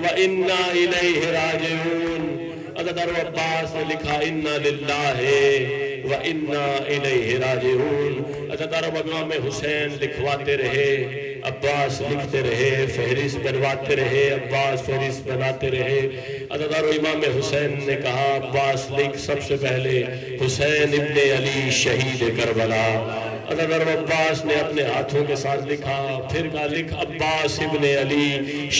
وَإِنَّا إِلَيْهِ راجعون۔ عزادارو عباس نے لکھا اِنَّا لِلَّهِ وَإِنَّا إِلَيْهِ راجعون۔ عزادارو امام حسین لکھواتے رہے، عباس لکھتے رہے، فہرست بنواتے رہے، عباس فہرست بناتے رہے۔ عزادارو امام حسین نے کہا عباس لکھ سب سے پہلے حسین ابن علی شہید کربلا۔ عزادارو عباس نے اپنے ہاتھوں کے ساتھ لکھا، پھر کہا لکھ عباس ابن علی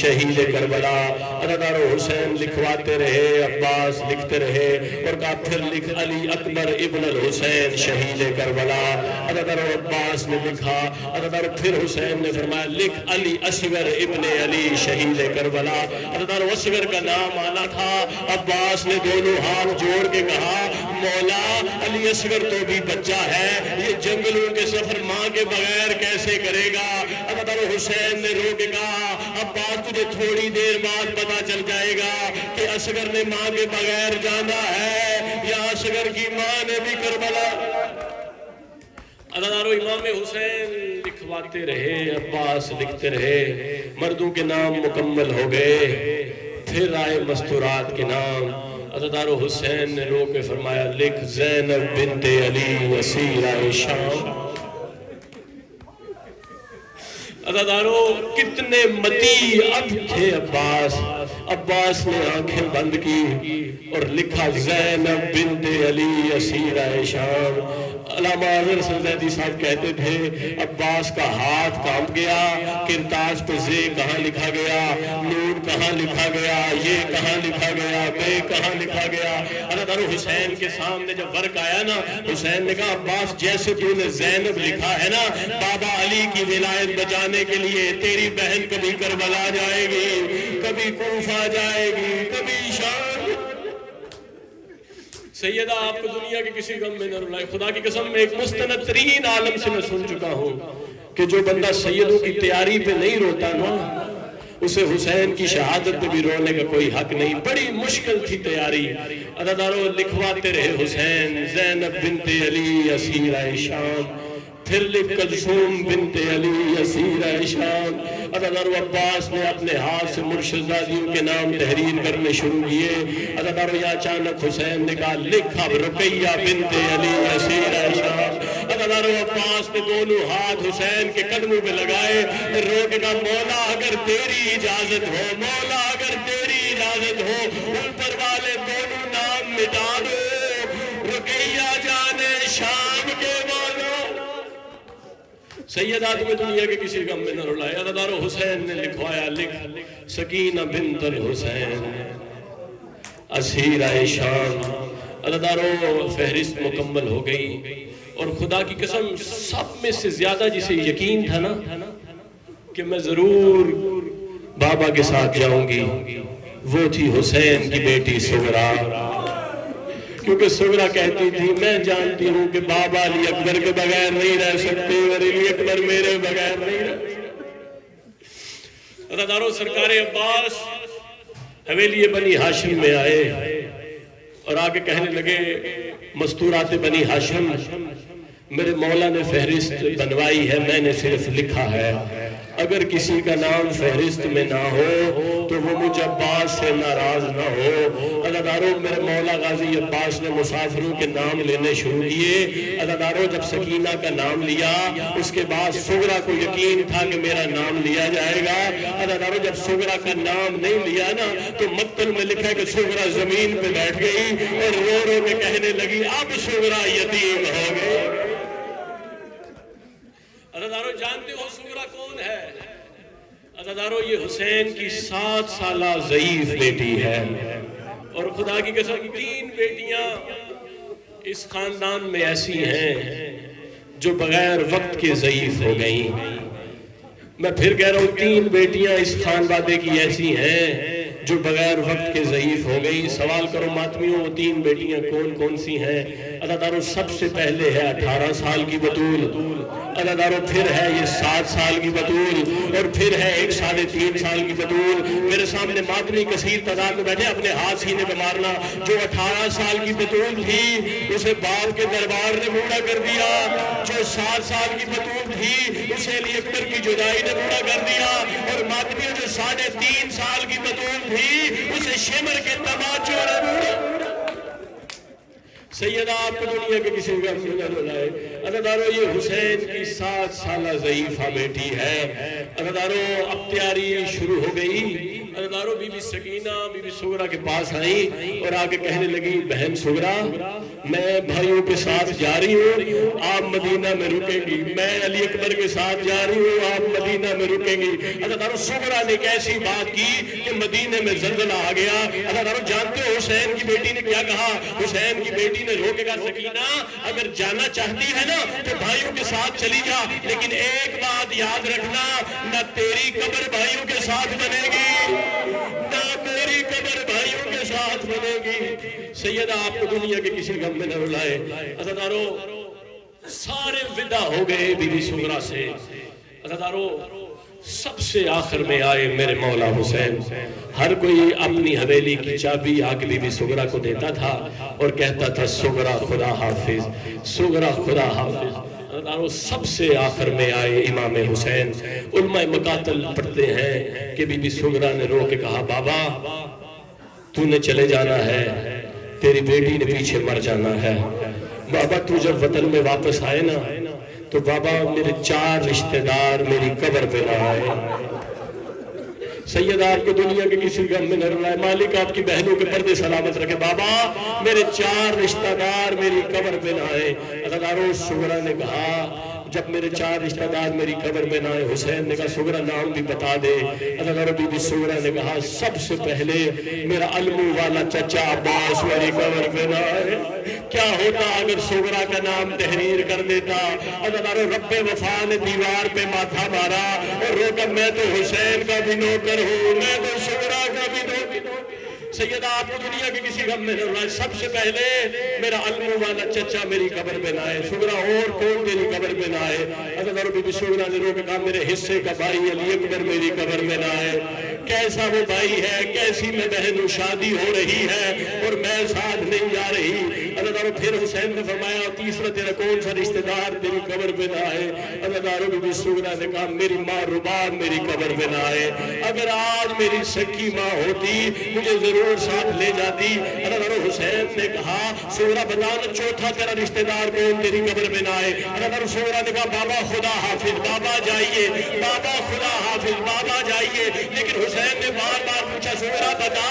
شہید کربلا۔ عزادارو حسین لکھواتے رہے، عباس لکھتے رہے، اور کہا پھر لکھ علی اکبر ابن الحسین شہید کربلا۔ عزادارو عباس نے لکھا، عزادارو پھر حسین نے فرمایا لکھ علی اصغر ابن علی شہید کربلا۔ عزادارو اصغر کا نام آنا تھا، عباس نے دونوں ہاتھ جوڑ کے کہا مولا علی اصغر تو بھی بچہ ہے، یہ جنگلوں کے سفر ماں کے بغیر کیسے کرے گا؟ عزادارو حسین نے رو کے کہا عباس تجھے تھوڑی دیر بعد پتا چل جائے گا کہ اصغر نے ماں کے بغیر جانا ہے یا اصغر کی ماں نے بھی کربلا۔ عزادارو امام حسین لکھواتے رہے، عباس لکھتے رہے، مردوں کے نام مکمل ہو گئے، پھر آئے مستورات کے نام۔ عزادارو حسین نے رو کے فرمایا لکھ زینب بنت علی اسیرہ شام۔ عزادارو کتنے متی اب تھے عباس۔ عباس نے آنکھیں بند کی اور لکھا زینب بنت علی اسیرہ شام۔ علامہ اظہر زیدی صاحب کہتے تھے عباس کا ہاتھ کانپ گیا، کرتاس پہ زے کہاں لکھا گیا، نون کہاں لکھا گیا، یہ کہاں لکھا گیا، بے کہاں لکھا گیا۔ عزادارو حسین کے سامنے جب ورق آیا نا، حسین نے کہا عباس جیسے تو نے زینب لکھا ہے نا، بابا علی کی ولایت بچانے کے لیے تیری بہن کبھی کربلا جائے گی، کبھی کوفہ جائے گی، کبھی شام۔ سیدہ آپ کو دنیا کے کسی غم میں نہ رلائے۔ خدا کی قسم میں ایک مستند ترین عالم سے میں سن چکا ہوں کہ جو بندہ سیدوں کی تیاری پہ نہیں روتا نا، اسے حسین کی شہادت پہ بھی رونے کا کوئی حق نہیں۔ بڑی مشکل تھی تیاری۔ عزادارو لکھواتے رہے حسین زینب بنت علی اسیرہ شام، پھر لکھ کلثوم بنت علی اسیرہ شام۔ عزادارو عباس نے اپنے ہاتھ سے مرشدزادیوں کے نام تحریر کرنے شروع کیے۔ عزادارو یا اچانک حسین نے کہا لکھ اب رقیہ بنت علی اسیرہ شام۔ عزادارو عباس نے دونوں ہاتھ حسین کے قدموں پہ لگائے، رو کے کہا مولا اگر تیری اجازت ہو، مولا اگر تیری اجازت ہو، اوپر والے دونوں نام مٹا دو، رقیہ جانے شام کے مولا۔ سیدہ تمہیں دنیا کے کسی غم میں نہ رلائے۔ عزادارو حسین نے لکھوایا لکھ سکینہ بنت الحسین اسیرہ شام۔ عزادارو فہرست مکمل ہو گئی، اور خدا کی قسم سب میں سے زیادہ جسے یقین تھا نا کہ میں ضرور بابا کے ساتھ جاؤں گی، وہ تھی حسین کی بیٹی سغرا۔ کیونکہ سغرا کہتی تھی میں جانتی ہوں کہ بابا علی اکبر کے بغیر نہیں رہ سکتے اور علی اکبر میرے بغیر نہیں رہ سکتے۔ عزادارو سرکار عباس حویلی بنی ہاشم میں آئے اور آگے کہنے لگے مستورات بنی ہاشم، میرے مولا نے فہرست بنوائی ہے، میں نے صرف لکھا ہے۔ اگر کسی کا نام فہرست میں نہ ہو تو وہ مجھ عباس سے ناراض نہ ہو۔ عزادارو میرے مولا غازی عباس نے مسافروں کے نام لینے شروع کیے۔ عزادارو جب سکینہ کا نام لیا اس کے بعد سغرا کو یقین تھا کہ میرا نام لیا جائے گا۔ عزادارو جب سغرا کا نام نہیں لیا نا تو مقتل میں لکھا ہے کہ سغرا زمین پہ بیٹھ گئی اور رو رو کے کہنے لگی اب سغرا یتیم ہو گئی۔ عزادارو جانتے ہو سغرا کون ہے؟ عزادارو یہ حسین کی 7 سالہ ضعیف بیٹی ہے، اور خدا کی قسم 3 بیٹیاں اس خاندان میں ایسی ہیں جو بغیر وقت کے ضعیف ہو گئیں۔ میں پھر کہہ رہا ہوں 3 بیٹیاں اس خاندان کی ایسی ہیں جو بغیر وقت کے ضعیف ہو گئی۔ سوال کرو ماتمیوں وہ 3 بیٹیاں کون کون سی ہیں؟ عزادارو سب سے پہلے ہے 18 سال کی بطول، عزادارو پھر ہے یہ 7 سال کی بطول، اور پھر ہے 1 سال 3 سال کی بطول۔ میرے سامنے ماتمی کثیر تعداد میں بیٹھے، اپنے ہاتھ سینے پہ مارنا۔ جو 18 سال کی بطول تھی اسے باپ کے دربار نے بوڑھا کر دیا، جو 7 سال کی بطول تھی اسے علی اکبر کی جدائی نے بوڑھا کر دیا، اور ماتمیوں جو 3.5 سال کی بطول تھی اسے شمر کے تماچوں نے بوڑھا۔ سیدہ آپ کو دنیا کے کسی کا نہ رلائے۔ عزادارو یہ حسین کی 7 سالہ ضعیفہ بیٹی ہے۔ عزادارو اب تیاری شروع ہو گئی۔ عزادارو بی بی سکینہ بی بی سغرا کے پاس آئیں اور آگے کہنے لگی بہن سغرا میں بھائیوں کے ساتھ جا رہی ہوں، آپ مدینہ میں رکیں گی، میں علی اکبر کے ساتھ جا رہی ہوں، آپ مدینہ میں رکیں گی۔ عزادارو سغرا نے ایک ایسی بات کی کہ مدینہ میں زلزلہ آ گیا۔ عزادارو جانتے ہو حسین کی بیٹی نے کیا کہا؟ حسین کی بیٹی نے رو کے کہا سکینہ اگر جانا چاہتی ہے نا تو بھائیوں کے ساتھ چلی جا، لیکن ایک بات یاد رکھنا، نہ تیری قبر بھائیوں کے ساتھ بنے گی نہ میری قبر بھائیوں کے ساتھ بنے گی۔ سیدہ آپ کو دنیا کے کسی غم میں نہ رلائے۔ عزادارو سارے ودا ہو گئے بی بی سغرا سے۔ عزادارو سب سے آخر میں آئے میرے مولا حسین۔ ہر کوئی اپنی حویلی کی چابی آ کے بی بی سغرا کو دیتا تھا اور کہتا تھا سغرا خدا حافظ، سغرا خدا حافظ۔ عزادارو سب سے آخر میں آئے امام حسین۔ علماء مقاتل پڑھتے ہیں کہ بی بی سغرا نے رو کے کہا بابا تو نے چلے جانا ہے، تیری بیٹی نے پیچھے مر جانا ہے۔ بابا تو جب وطن میں واپس آئے نا تو بابا میرے 4 رشتہ دار میری قبر پہ نہ آئے۔ سیدہ آپ کو دنیا کے کسی غم میں نہ رلائے، مالک آپ کی بہنوں کے پردے سلامت رکھے۔ بابا میرے 4 رشتہ دار میری قبر پہ نہ آئے۔ عزادارو سغرا نے کہا جب میرے 4 رشتہ دار میری قبر میں نہ آئے، حسین نے کہا سغرا نام بھی بتا دے۔ عزادارو بی بی سغرا نے کہا سب سے پہلے میرا علمو والا چچا عباس میری قبر پہ نہ آئے۔ کیا ہوتا اگر سغرا کا نام تحریر کر دیتا؟ عزادارو رب وفا نے دیوار پہ ماتھا مارا اور روکا میں تو حسین کا بھی نوکر ہوں، میں تو سغرا کا بھی نوکر ہوں۔ سیدہ آپ کو دنیا کے کسی غم میں نہ رلائے، سب سے پہلے میرا علمو والا چچا میری قبر پہ نہ آئے۔ سغرا اور کون میری قبر پہ نہ آئے؟ عزادارو بی بی سغرا نے رو کے کہا میرے حصے کا بھائی علی اکبر میری قبر میں نہ آئے۔ کیسا وہ بھائی ہے، کیسی میں بہن، شادی ہو رہی ہے اور میں ساتھ نہیں جا رہی۔ عزادارو پھر حسین نے فرمایا تیسرا تیرا کون سا رشتہ دار تیری قبر پہ نہ آئے؟ عزادارو بی بی سغرا نے کہا میری ماں رباب میری قبر پہ نہ آئے۔ اگر آج میری سکی ماں ہوتی مجھے ضرور ساتھ لے جاتی۔ عزادارو حسین نے کہا سغرا بتانا چوتھا تیرا رشتہ دار کون تیری قبر پہ نہ آئے؟ عزادارو سغرا نے کہا بابا خدا حافظ، بابا جائیے، بابا خدا حافظ، بابا جائیے۔ لیکن حسین نے بار بار پوچھا سغرا بتا